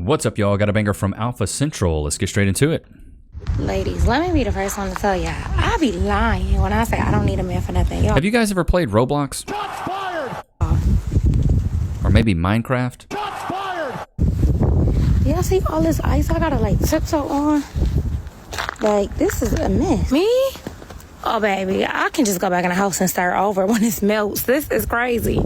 What's up, y'all? Got a banger from Alpha Central. Let's get straight into it. Ladies, let me be the first one to tell y'all, I be lying when I say I don't need a man for nothing. Y'all. Have you guys ever played Roblox? Shots fired! Or maybe Minecraft? Shots fired! Y'all see all this ice I gotta like tiptoe on? Like, this is a mess. Me? Oh, baby, I can just go back in the house and start over when it melts. This is crazy.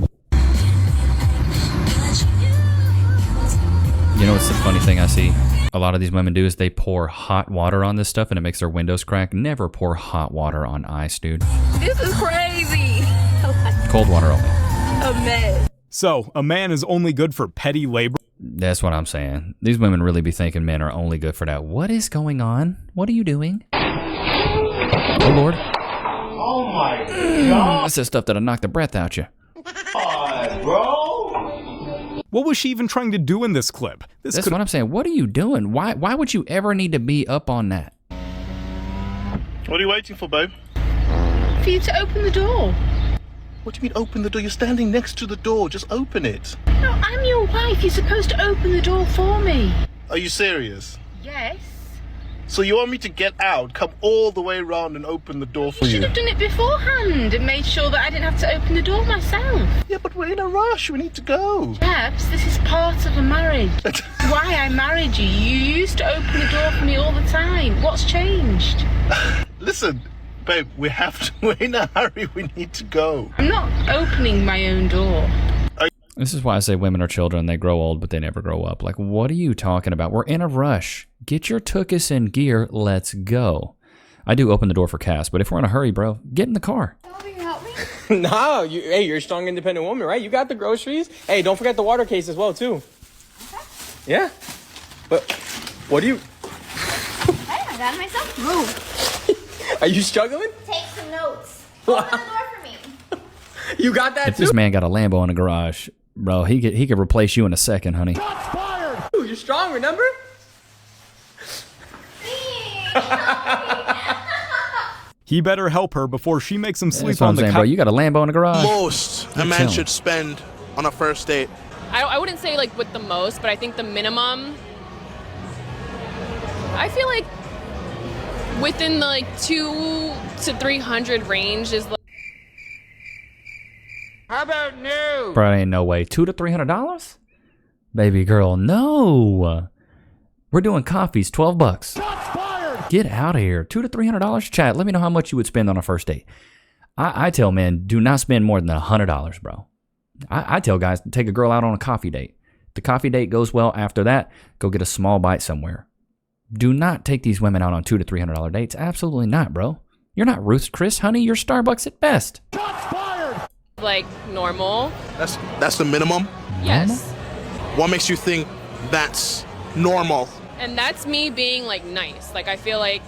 You know what's the funny thing I see a lot of these women do is they pour hot water on this stuff and it makes their windows crack. Never pour hot water on ice, dude. This is crazy. Cold water only. A mess. So, a man is only good for petty labor? That's what I'm saying. These women really be thinking men are only good for that. What is going on? What are you doing? Oh, Lord. Oh my God. That's the stuff that'll knock the breath out you. Bro. What was she even trying to do in this clip? That's what I'm saying. What are you doing? Why would you ever need to be up on that? What are you waiting for, babe? For you to open the door. What do you mean open the door? You're standing next to the door. Just open it. No, I'm your wife. You're supposed to open the door for me. Are you serious? Yes. So you want me to get out, come all the way around and open the door for You should you? have done it beforehand and made sure that I didn't have to open the door myself. Yeah, but we're in a rush. We need to go. Perhaps this is part of a marriage. Why I married you. You used to open the door for me all the time. What's changed? Listen, babe, we have to. We're in a hurry. We need to go. I'm not opening my own door. This is why I say women are children. They grow old, but they never grow up. Like, what are you talking about? We're in a rush. Get your tuchus in gear. Let's go. I do open the door for Cass, but if we're in a hurry, bro, get in the car. Can you help me? No, hey, you're a strong, independent woman, right? You got the groceries. Hey, don't forget the water case as well, too. Okay. Yeah. But what do you... Hey, I got it myself. Move. Are you struggling? Take some notes. Open the door for me. You got that, If too? this man got a Lambo in the garage, bro, he could replace you in a second, honey. Shots fired! You're strong, remember? He better help her before she makes him That's sleep what on I'm the saying, couch. bro. You got a Lambo in the garage. Most a man chilling. should spend on a first date. I wouldn't say like with the most, but I think the minimum, I feel like within the like 200 to 300 range is like. How about new? Bro, ain't no way. $200 to $300? Baby girl, no. We're doing coffees, $12. Shots fired! Get out of here. $200 to $300? Chat, let me know how much you would spend on a first date. I tell men, do not spend more than $100, bro. I tell guys, take a girl out on a coffee date. The coffee date goes well. After that, go get a small bite somewhere. Do not take these women out on $200 to $300 dates. Absolutely not, bro. You're not Ruth's Chris, honey. You're Starbucks at best. Shots fired! Like normal. That's the minimum. Yes. What makes you think that's normal? And that's me being like nice. Like I feel like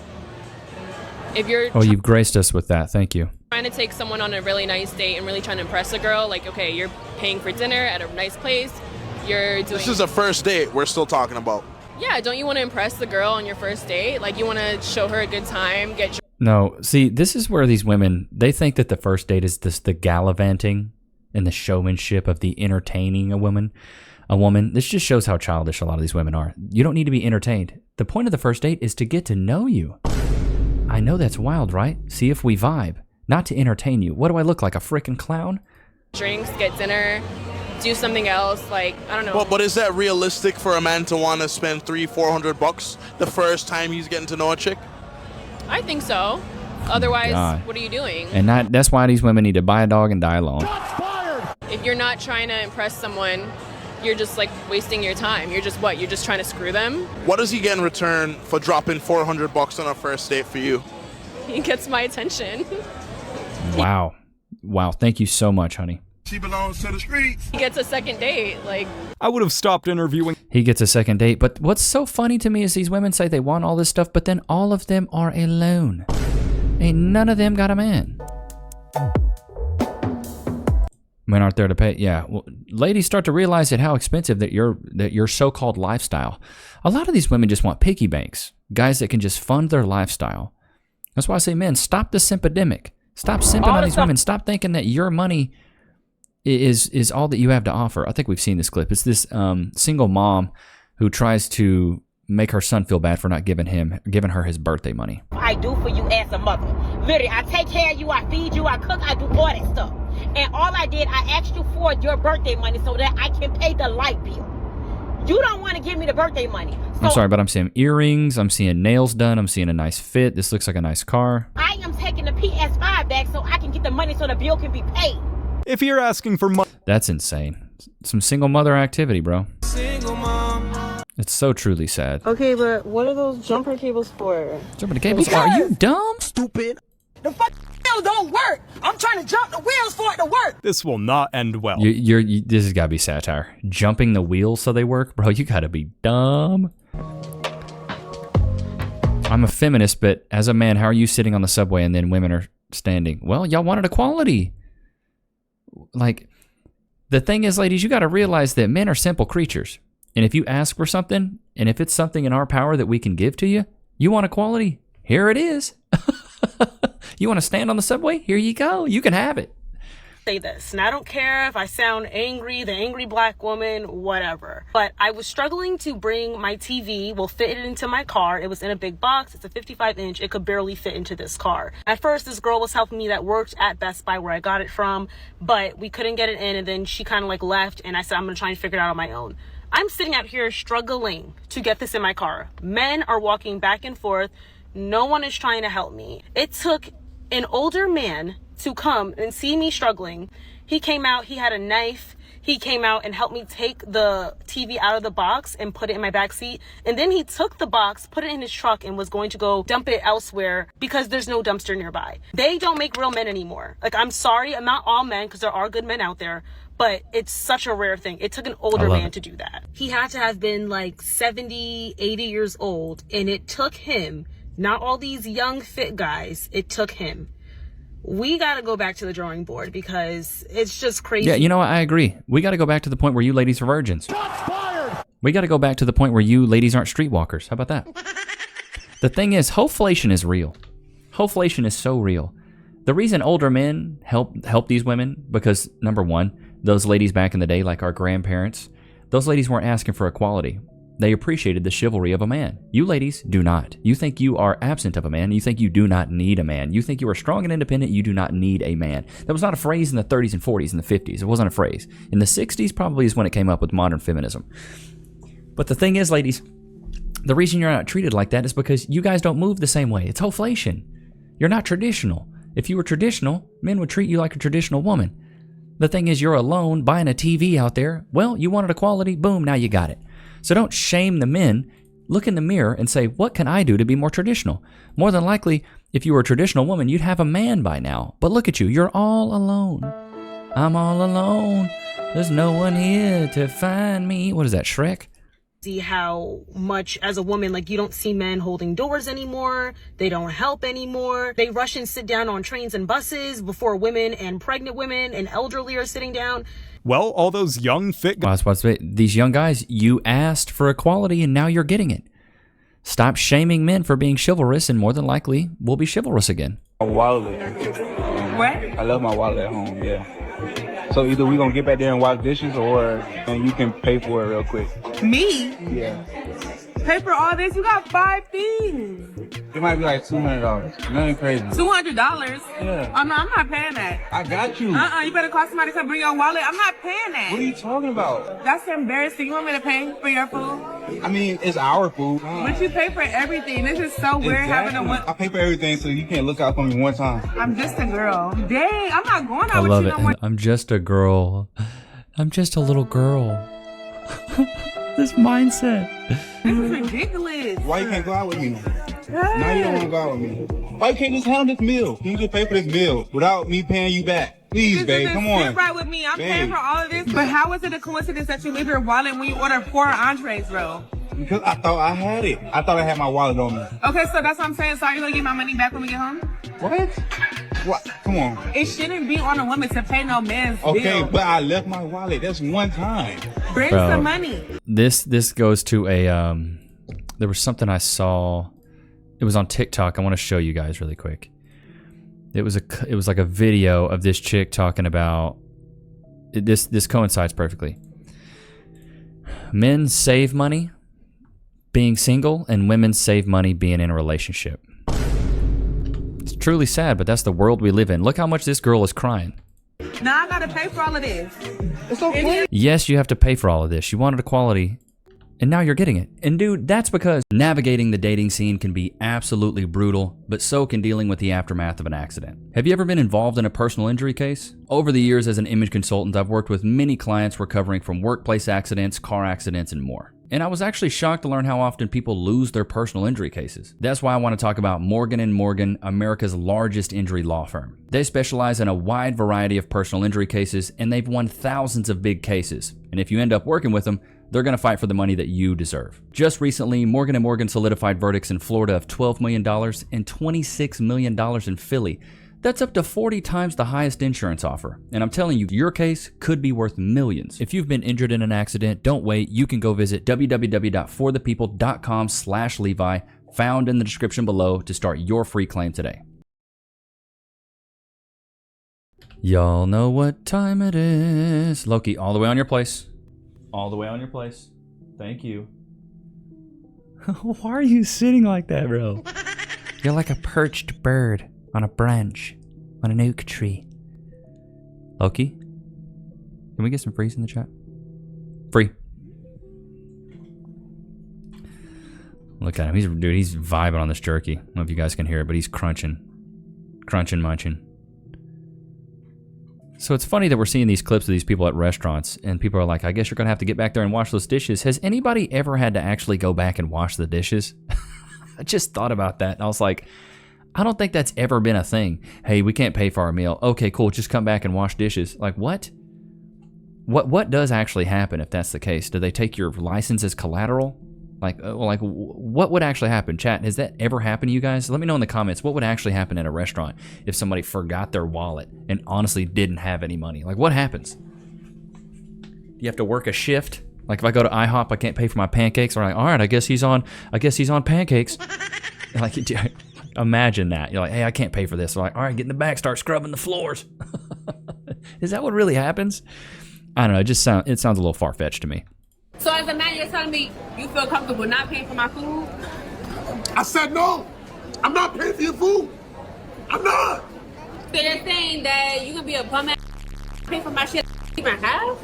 if you're Oh, you've graced us with that. Thank you. trying to take someone on a really nice date and really trying to impress a girl, like okay, you're paying for dinner at a nice place. You're doing This is a first date we're still talking about. Yeah, don't you want to impress the girl on your first date? Like you want to show her a good time, get your No, see, this is where these women, they think that the first date is this, the gallivanting and the showmanship of the entertaining a woman. This just shows how childish a lot of these women are. You don't need to be entertained. The point of the first date is to get to know you. I know that's wild, right? See if we vibe, not to entertain you. What do I look like, a freaking clown? drinks, get dinner, do something else. Like, I don't know. Well, but is that realistic for a man to want to spend $300-400 the first time he's getting to know a chick? I think so. Otherwise, God. what are you doing? And that's why these women need to buy a dog and die alone. If you're not trying to impress someone, you're just like wasting your time. You're just what? You're just trying to screw them? What does he get in return for dropping $400 on a first date for you? He gets my attention. Wow. Wow. Thank you so much, honey. She belongs to the streets. He gets a second date. Like, I would have stopped interviewing. He gets a second date. But what's so funny to me is these women say they want all this stuff, but then all of them are alone. Ain't none of them got a man. Men aren't there to pay. Yeah, well, ladies start to realize that how expensive that your so-called lifestyle. A lot of these women just want piggy banks, guys that can just fund their lifestyle. That's why I say, men, stop the simpidemic. Stop simping on these women. Stop thinking that your money is all that you have to offer. I think we've seen this clip. It's this single mom who tries to make her son feel bad for not giving her his birthday money. I do for you as a mother. Literally, I take care of you, I feed you, I cook, I do all that stuff. And all I did, I asked you for your birthday money so that I can pay the light bill. You don't want to give me the birthday money. So I'm sorry, but I'm seeing earrings, I'm seeing nails done, I'm seeing a nice fit. This looks like a nice car. I am taking the PS5 back so I can get the money so the bill can be paid. If you're asking for money... That's insane. Some single mother activity, bro. Single mom. It's so truly sad. Okay, but what are those jumper cables for? Jumper cables? Are you dumb? Stupid. The wheels don't work. I'm trying to jump the wheels for it to work. This will not end well. This has got to be satire. Jumping the wheels so they work? Bro, you got to be dumb. I'm a feminist, but as a man, how are you sitting on the subway and then women are standing? Well, y'all wanted equality. Like, the thing is, ladies, you got to realize that men are simple creatures. And if you ask for something, and if it's something in our power that we can give to you, you want equality? Here it is. You want to stand on the subway? Here you go. You can have it. Say this, and I don't care if I sound angry, the angry black woman, whatever. But I was struggling to bring my TV, fit it into my car. It was in a big box. It's a 55-inch. It could barely fit into this car. At first, this girl was helping me that worked at Best Buy where I got it from, but we couldn't get it in, and then she kind of left, and I said, I'm going to try and figure it out on my own. I'm sitting out here struggling to get this in my car. Men are walking back and forth. No one is trying to help me. It took an older man to come and see me struggling. He came out, he had a knife. He came out and helped me take the TV out of the box and put it in my back seat. And then he took the box, put it in his truck, and was going to go dump it elsewhere because there's no dumpster nearby. They don't make real men anymore. I'm sorry, I'm not all men because there are good men out there, but it's such a rare thing. It took an older man to do that. He had to have been 70, 80 years old, and it took him, not all these young fit guys, it took him. We got to go back to the drawing board because it's just crazy. Yeah, you know what? I agree. We got to go back to the point where you ladies are virgins. We got to go back to the point where you ladies aren't streetwalkers. How about that? The thing is, hoflation is real. Hoflation is so real. The reason older men help these women, because number one, those ladies back in the day, like our grandparents, those ladies weren't asking for equality. They appreciated the chivalry of a man. You ladies do not. You think you are absent of a man. You think you do not need a man. You think you are strong and independent. You do not need a man. That was not a phrase in the 30s and 40s and the 50s. It wasn't a phrase. In the 60s probably is when it came up with modern feminism. But the thing is, ladies, the reason you're not treated like that is because you guys don't move the same way. It's hoflation. You're not traditional. If you were traditional, men would treat you like a traditional woman. The thing is, you're alone buying a TV out there. Well, you wanted equality. Boom, now you got it. So don't shame the men. Look in the mirror and say, what can I do to be more traditional? More than likely, if you were a traditional woman, you'd have a man by now. But look at you. You're all alone. I'm all alone. There's no one here to find me. What is that, Shrek? See how much as a woman, you don't see men holding doors anymore. They don't help anymore. They rush and sit down on trains and buses before women and pregnant women and elderly are sitting down. Well, all those young, fit guys. These young guys, you asked for equality and now you're getting it. Stop shaming men for being chivalrous and more than likely we'll be chivalrous again. My wallet. What? I left my wallet at home, yeah. So either we gonna get back there and wash dishes and you can pay for it real quick. Me? Yeah. Pay for all this? You got 5 things. It might be $200. Nothing crazy. $200? Yeah. I'm not paying that. I got you. You better call somebody to bring your wallet. I'm not paying that. What are you talking about? That's embarrassing. You want me to pay for your food? I mean, it's our food. But you pay for everything. This is so weird having I pay for everything so you can't look out for me one time. I'm just a girl. Dang, I'm not going out I with love you it. no more. I'm just a girl. I'm just a little girl. This mindset. This is ridiculous. Why you can't go out with me? Now you don't want to go out with me. Why you can't just handle this meal? Can you just pay for this meal without me paying you back? Please, babe, come on. Sit right with me. I'm paying for all of this. But how is it a coincidence that you leave your wallet when you order 4 entrees, bro? Because I thought I had it. I thought I had my wallet on me. Okay, so that's what I'm saying. So are you going to get my money back when we get home? What? What? Come on. It shouldn't be on a woman to pay no man's bill. Okay, but I left my wallet. That's one time. Bring some money. This goes to a there was something I saw. It was on TikTok. I want to show you guys really quick. It was like a video of this chick talking about this coincides perfectly. Men save money being single and women save money being in a relationship. It's truly sad, but that's the world we live in. Look how much this girl is crying. Now I gotta pay for all of this. It's okay. Yes, you have to pay for all of this. You wanted equality, and now you're getting it. And dude, that's because navigating the dating scene can be absolutely brutal, but so can dealing with the aftermath of an accident. Have you ever been involved in a personal injury case? Over the years as an image consultant, I've worked with many clients recovering from workplace accidents, car accidents, and more. And I was actually shocked to learn how often people lose their personal injury cases. That's why I want to talk about Morgan & Morgan, America's largest injury law firm. They specialize in a wide variety of personal injury cases, and they've won thousands of big cases. And if you end up working with them, they're going to fight for the money that you deserve. Just recently, Morgan & Morgan solidified verdicts in Florida of $12 million and $26 million in Philly. That's up to 40 times the highest insurance offer. And I'm telling you, your case could be worth millions. If you've been injured in an accident, don't wait. You can go visit www.forthepeople.com/Levi, found in the description below, to start your free claim today. Y'all know what time it is. Loki, all the way on your place. All the way on your place. Thank you. Why are you sitting like that, bro? You're like a perched bird on a branch on an oak tree. Loki, can we get some freeze in the chat? Free. Look at him. He's vibing on this jerky. I don't know if you guys can hear it, but he's crunching, munching. So it's funny that we're seeing these clips of these people at restaurants, and people are like, I guess you're gonna have to get back there and wash those dishes. Has anybody ever had to actually go back and wash the dishes? I just thought about that, and I was like, I don't think that's ever been a thing. Hey, we can't pay for our meal. Okay, cool, just come back and wash dishes. Like, what? What does actually happen if that's the case? Do they take your license as collateral? Like what would actually happen? Chat, has that ever happened to you guys? Let me know in the comments, what would actually happen at a restaurant if somebody forgot their wallet and honestly didn't have any money? Like, what happens? Do you have to work a shift? Like, if I go to IHOP, I can't pay for my pancakes. Or like, all right, I guess he's on pancakes. Like, imagine that. You're like, hey, I can't pay for this. So like, all right, get in the back, start scrubbing the floors. Is that what really happens? I don't know. It sounds a little far-fetched to me. So as a man, you're telling me you feel comfortable not paying for my food? I said no. I'm not paying for your food. I'm not. So you're saying that you can be a bum ass pay for my shit even half?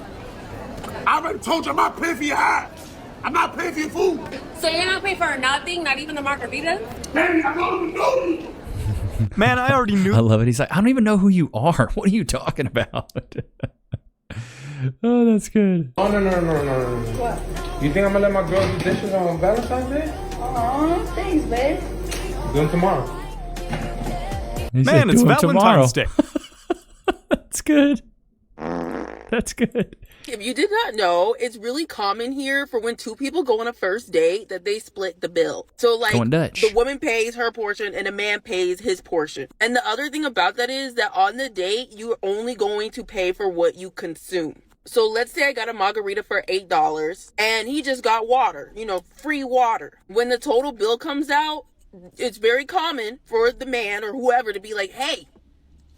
I already told you I'm not paying for your ass. I'm not paying for your food. So you're not paying for nothing, not even the margarita? Baby, I don't even know you. Man, I already knew. I love it. He's like, I don't even know who you are. What are you talking about? Oh, that's good. Oh, no. What? You think I'm gonna let my girl do dishes on Valentine's Day? Thanks, babe. Do them tomorrow. Man, it's Valentine's Day. That's good. That's good. If you did not know, it's really common here for when two people go on a first date that they split the bill. So like the woman pays her portion and the man pays his portion. And the other thing about that is that on the date, you're only going to pay for what you consume. So let's say I got a margarita for $8 and he just got water, free water. When the total bill comes out, it's very common for the man or whoever to be like, hey,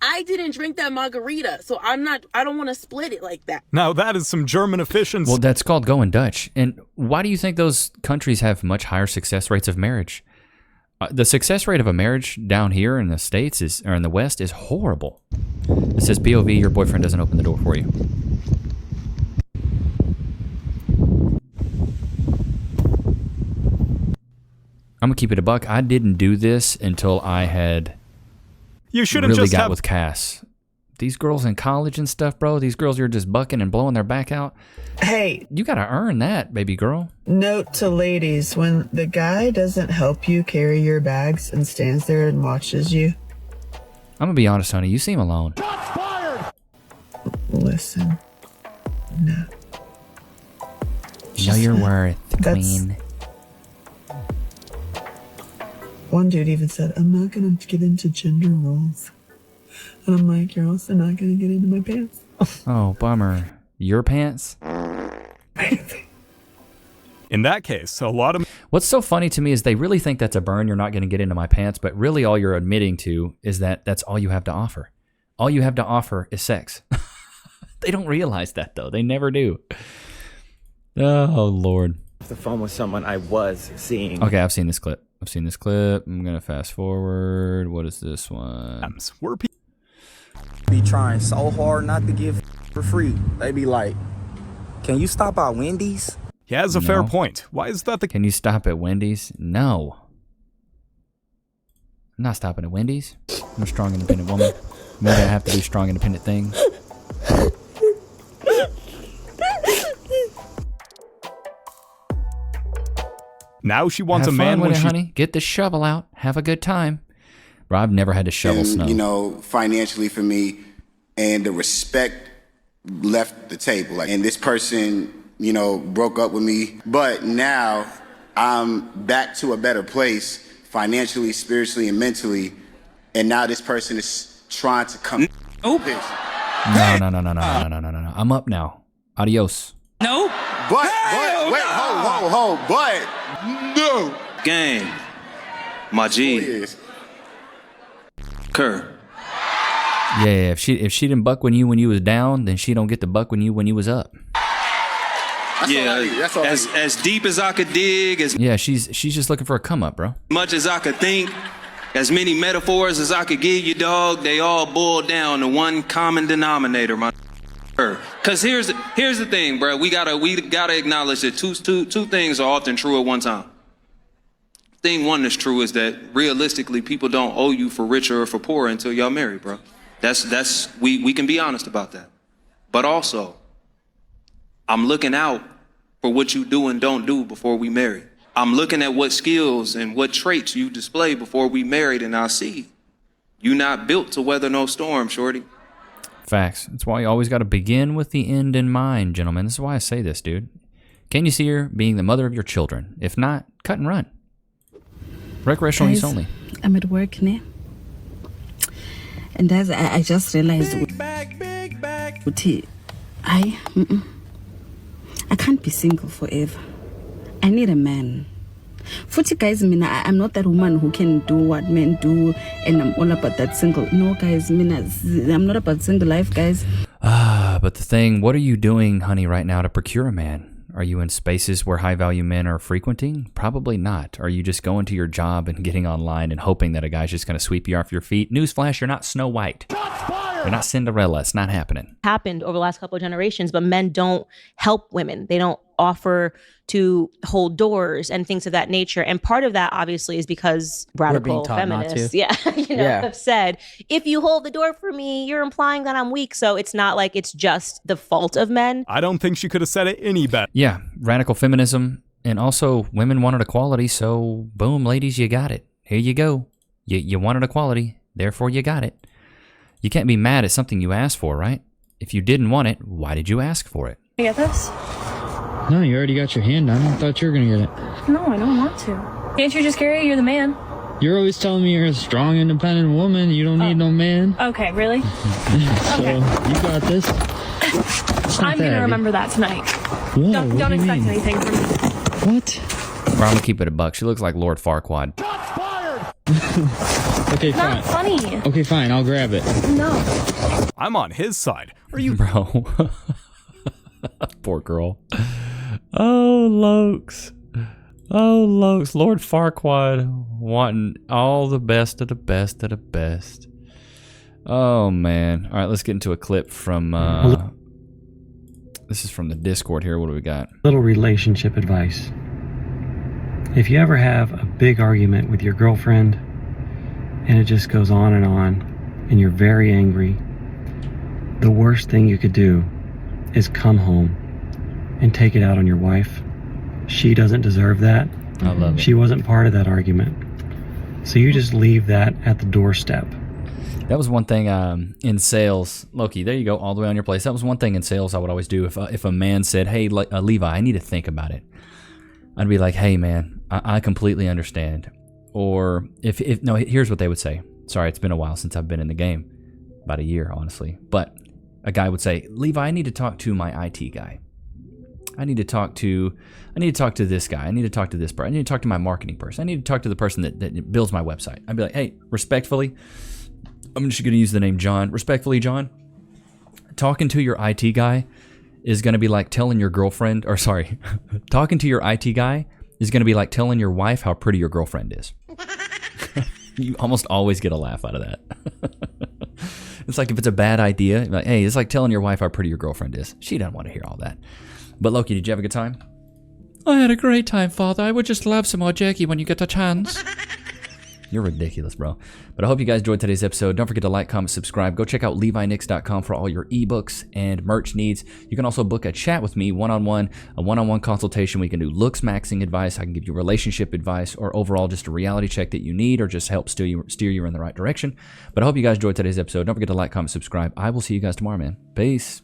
I didn't drink that margarita, so I don't want to split it like that. Now that is some German efficiency. Well, that's called going Dutch. And why do you think those countries have much higher success rates of marriage? The success rate of a marriage down here in the States or in the West is horrible. It says, POV, your boyfriend doesn't open the door for you. I'm gonna keep it a buck. I didn't do this until I had really got with Cass. These girls in college and stuff, bro. These girls you're just bucking and blowing their back out. Hey. You gotta earn that, baby girl. Note to ladies, when the guy doesn't help you carry your bags and stands there and watches you. I'm gonna be honest, honey. You seem alone. Shots fired! Listen. No. Know your worth, queen. One dude even said, I'm not going to get into gender roles. And I'm like, you're also not going to get into my pants. Oh, bummer. Your pants? In that case, a lot of... What's so funny to me is they really think that's a burn, you're not going to get into my pants, but really all you're admitting to is that that's all you have to offer. All you have to offer is sex. They don't realize that, though. They never do. Oh, Lord. the phone with someone I was seeing. Okay, I've seen this clip. I'm gonna fast forward. What is this one? We're be trying so hard not to give for free. They be like, "Can you stop at Wendy's?" He has a fair point. Why is that the? Can you stop at Wendy's? No. I'm not stopping at Wendy's. I'm a strong, independent woman. Maybe I have to do strong, independent things. Now she wants Have a man fun with when it, she. honey. Get the shovel out. Have a good time. Bro, I've never had to shovel snow. You know, financially for me, and the respect left the table. And this person, you know, broke up with me, but now I'm back to a better place financially, spiritually, and mentally. And now this person is trying to come. No. I'm up now. Adios. No. But wait, hold. But no. Gang. My G. Kerr. Yeah, if she didn't buck when you was down, then she don't get to buck when you was up. That's all as deep as I could dig, as she's just looking for a come up, bro. much as I could think, as many metaphors as I could give you, dog, they all boil down to one common denominator, my. Cause here's the thing, bro. We gotta acknowledge that two things are often true at one time. Thing one that's true is that realistically, people don't owe you for richer or for poorer until y'all marry, bro. We can be honest about that. But also, I'm looking out for what you do and don't do before we marry. I'm looking at what skills and what traits you display before we married, and I see you not built to weather no storm, shorty. Facts. That's why you always got to begin with the end in mind, gentlemen. This is why I say this, dude. Can you see her being the mother of your children? If not, cut and run. Recreational use only. I'm at work now. And as I just realized, I can't be single forever. I need a man. Futhi guys, I'm not that woman who can do what men do, and I'm all about that single. No, guys, I'm not about single life, guys. But the thing, what are you doing, honey, right now to procure a man? Are you in spaces where high-value men are frequenting? Probably not. Are you just going to your job and getting online and hoping that a guy's just going to sweep you off your feet? Newsflash, you're not Snow White. You're not Cinderella. It's not happening. Happened over the last couple of generations, but men don't help women. They don't offer to hold doors and things of that nature. And part of that obviously is because radical feminists, have said, if you hold the door for me, you're implying that I'm weak. So it's not like it's just the fault of men. I don't think she could have said it any better. Yeah, radical feminism, and also women wanted equality, so boom, ladies, you got it. Here you go. You wanted equality, therefore you got it. You can't be mad at something you asked for, right? If you didn't want it, why did you ask for it? You get this? No, you already got your hand on it. I thought you were going to get it. No, I don't want to. Can't you just carry it? You're the man. You're always telling me you're a strong, independent woman. You don't need no man. Okay, really? So, you got this. I'm going to remember that tonight. Whoa, Don't expect anything from me. What? Bro, I'm going to keep it a buck. She looks like Lord Farquaad. Okay, fine. Not funny. Okay, fine. I'll grab it. No. I'm on his side. Are you... Bro. Poor girl. Oh, Lokes. Lord Farquaad wanting all the best of the best of the best. Oh, man. All right, let's get into a clip from... this is from the Discord here. What do we got? Little relationship advice. If you ever have a big argument with your girlfriend and it just goes on and you're very angry, the worst thing you could do is come home and take it out on your wife. She doesn't deserve that. I love it. She wasn't part of that argument. So you just leave that at the doorstep. That was one thing in sales. Loki, there you go, all the way on your place. That was one thing in sales I would always do. If a man said, hey, Levi, I need to think about it, I'd be like, hey, man, I completely understand. Or no, here's what they would say. Sorry, it's been a while since I've been in the game. About a year, honestly. But a guy would say, Levi, I need to talk to my IT guy. I need to talk to this guy. I need to talk to this person. I need to talk to my marketing person. I need to talk to the person that builds my website. I'd be like, hey, respectfully, I'm just going to use the name John. Respectfully, John, talking to your IT guy is going to be like telling your girlfriend, or sorry, talking to your IT guy is going to be like telling your wife how pretty your girlfriend is. You almost always get a laugh out of that. It's like if it's a bad idea, like, hey, it's like telling your wife how pretty your girlfriend is. She doesn't want to hear all that. But Loki, did you have a good time? I had a great time, Father. I would just love some more jerky when you get a chance. You're ridiculous, bro. But I hope you guys enjoyed today's episode. Don't forget to like, comment, subscribe. Go check out LeviNichs.com for all your ebooks and merch needs. You can also book a chat with me one-on-one, a one-on-one consultation. We can do looks maxing advice. I can give you relationship advice, or overall just a reality check that you need, or just help steer you in the right direction. But I hope you guys enjoyed today's episode. Don't forget to like, comment, subscribe. I will see you guys tomorrow, man. Peace.